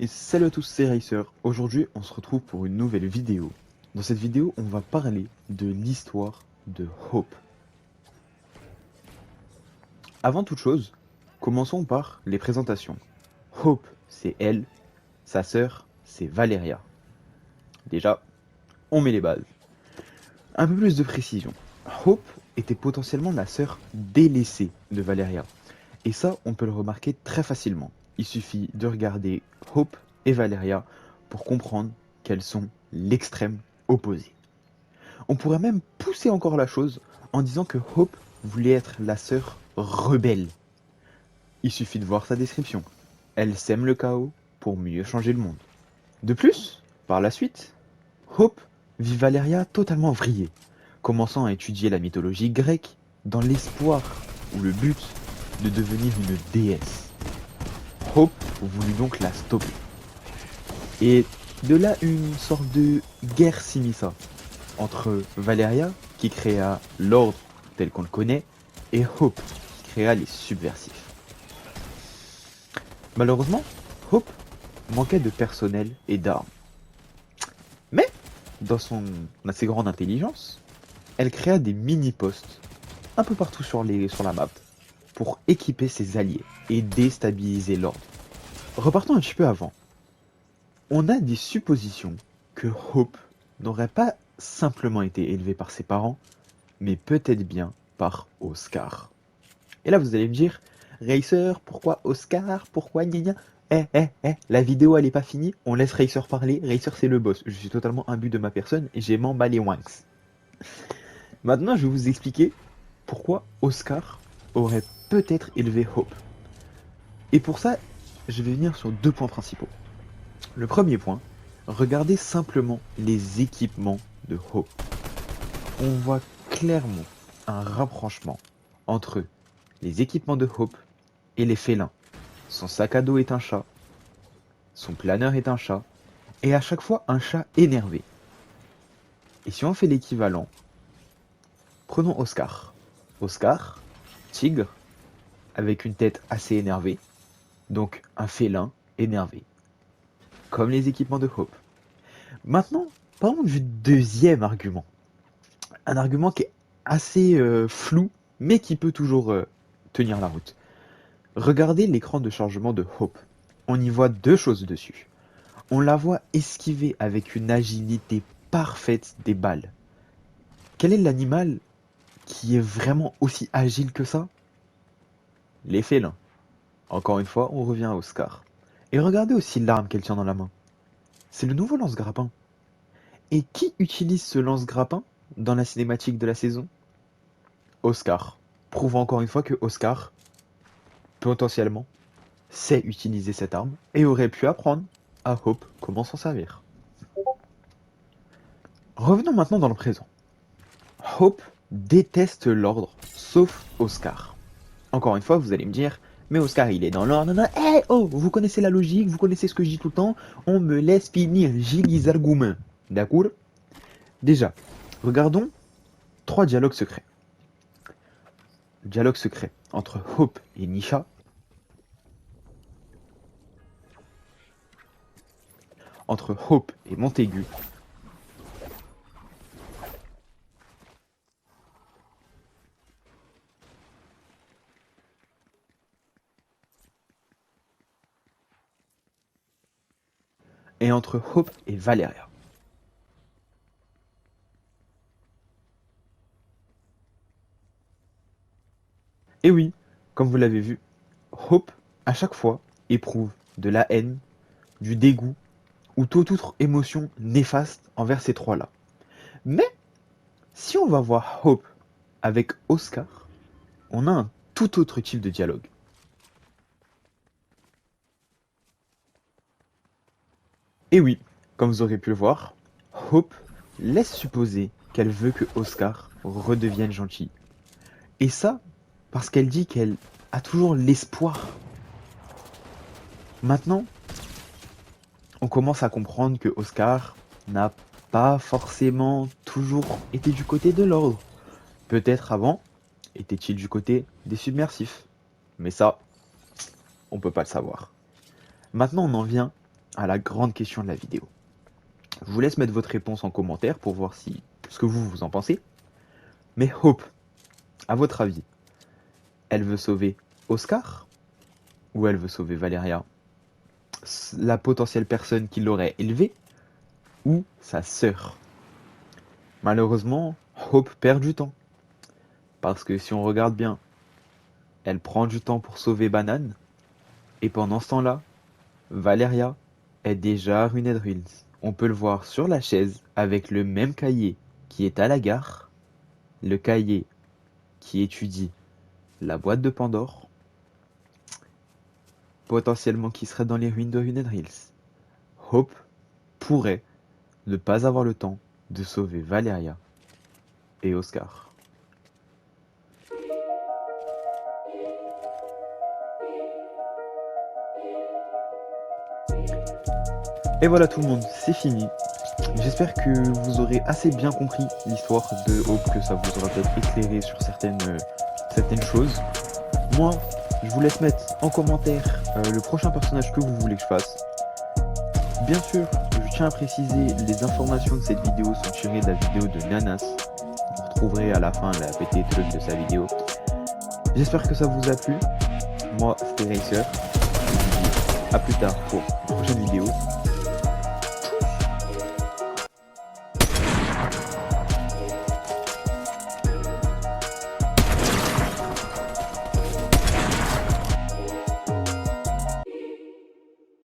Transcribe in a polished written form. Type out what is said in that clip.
Et salut à tous, c'est Racer. Aujourd'hui, on se retrouve pour une nouvelle vidéo. Dans cette vidéo, on va parler de l'histoire de Hope. Avant toute chose, commençons par les présentations. Hope, c'est elle, sa sœur, c'est Valeria. Déjà, on met les bases. Un peu plus de précision. Hope était potentiellement la sœur délaissée de Valeria. Et ça, on peut le remarquer très facilement. Il suffit de regarder Hope et Valeria pour comprendre qu'elles sont l'extrême opposé. On pourrait même pousser encore la chose en disant que Hope voulait être la sœur rebelle. Il suffit de voir sa description. Elle sème le chaos pour mieux changer le monde. De plus, par la suite, Hope vit Valeria totalement vrillée, commençant à étudier la mythologie grecque dans l'espoir ou le but de devenir une déesse. Hope voulut donc la stopper. Et de là une sorte de guerre s'immisça entre Valeria, qui créa l'ordre tel qu'on le connaît, et Hope, qui créa les subversifs. Malheureusement, Hope manquait de personnel et d'armes. Mais, dans son assez grande intelligence, elle créa des mini-postes un peu partout sur la map pour équiper ses alliés et déstabiliser l'ordre. Repartons un petit peu avant. On a des suppositions que Hope n'aurait pas simplement été élevée par ses parents, mais peut-être bien par Oscar. Et là, vous allez me dire, Racer, pourquoi Oscar? Pourquoi gna gna? La vidéo elle est pas finie, on laisse Racer parler. Racer c'est le boss. Je suis totalement imbu de ma personne et j'ai m'emballé wanks. Maintenant, je vais vous expliquer pourquoi Oscar aurait peut-être élevé Hope. Et pour ça, je vais venir sur deux points principaux. Le premier point, regardez simplement les équipements de Hope. On voit clairement un rapprochement entre les équipements de Hope et les félins. Son sac à dos est un chat, son planeur est un chat, et à chaque fois un chat énervé. Et si on fait l'équivalent, prenons Oscar. Oscar, tigre, avec une tête assez énervée, donc un félin énervé, comme les équipements de Hope. Maintenant, parlons du deuxième argument. Un argument qui est assez flou, mais qui peut toujours tenir la route. Regardez l'écran de chargement de Hope. On y voit deux choses dessus. On la voit esquiver avec une agilité parfaite des balles. Quel est l'animal qui est vraiment aussi agile que ça? Les félins. Encore une fois, on revient à Oscar. Et regardez aussi l'arme qu'elle tient dans la main. C'est le nouveau lance-grappin. Et qui utilise ce lance-grappin dans la cinématique de la saison? Oscar. Prouvant encore une fois que Oscar, potentiellement, sait utiliser cette arme et aurait pu apprendre à Hope comment s'en servir. Revenons maintenant dans le présent. Hope déteste l'ordre, sauf Oscar. Encore une fois, vous allez me dire, mais Oscar, il est dans l'ordre. Oh, vous connaissez la logique, vous connaissez ce que je dis tout le temps. On me laisse finir, j'ai les arguments. D'accord? Déjà, regardons trois dialogues secrets. Dialogue secret entre Hope et Nisha. Entre Hope et Montaigu. Et entre Hope et Valeria. Et oui, comme vous l'avez vu, Hope, à chaque fois, éprouve de la haine, du dégoût ou toute autre émotion néfaste envers ces trois-là. Mais, si on va voir Hope avec Oscar, on a un tout autre type de dialogue. Et oui, comme vous aurez pu le voir, Hope laisse supposer qu'elle veut que Oscar redevienne gentil. Et ça, parce qu'elle dit qu'elle a toujours l'espoir. Maintenant, on commence à comprendre que Oscar n'a pas forcément toujours été du côté de l'ordre. Peut-être avant, était-il du côté des submersifs. Mais ça, on peut pas le savoir. Maintenant, on en vient à la grande question de la vidéo. Je vous laisse mettre votre réponse en commentaire pour voir ce que vous en pensez. Mais Hope, à votre avis, elle veut sauver Oscar ou elle veut sauver Valeria, la potentielle personne qui l'aurait élevée, ou sa sœur? Malheureusement, Hope perd du temps. Parce que si on regarde bien, elle prend du temps pour sauver Banane, et pendant ce temps-là, Valeria est déjà à Ruined Hills. On peut le voir sur la chaise avec le même cahier qui est à la gare, le cahier qui étudie la boîte de Pandore, potentiellement qui serait dans les ruines de Ruined Hills. Hope pourrait ne pas avoir le temps de sauver Valeria et Oscar. Et voilà tout le monde, c'est fini. J'espère que vous aurez assez bien compris l'histoire de Hope, que ça vous aura peut-être éclairé sur certaines choses. Moi, je vous laisse mettre en commentaire le prochain personnage que vous voulez que je fasse. Bien sûr, je tiens à préciser, les informations de cette vidéo sont tirées de la vidéo de Nanas. Vous retrouverez à la fin la petite truc de sa vidéo. J'espère que ça vous a plu. Moi, c'était Racer. Je vous dis à plus tard pour une prochaine vidéo.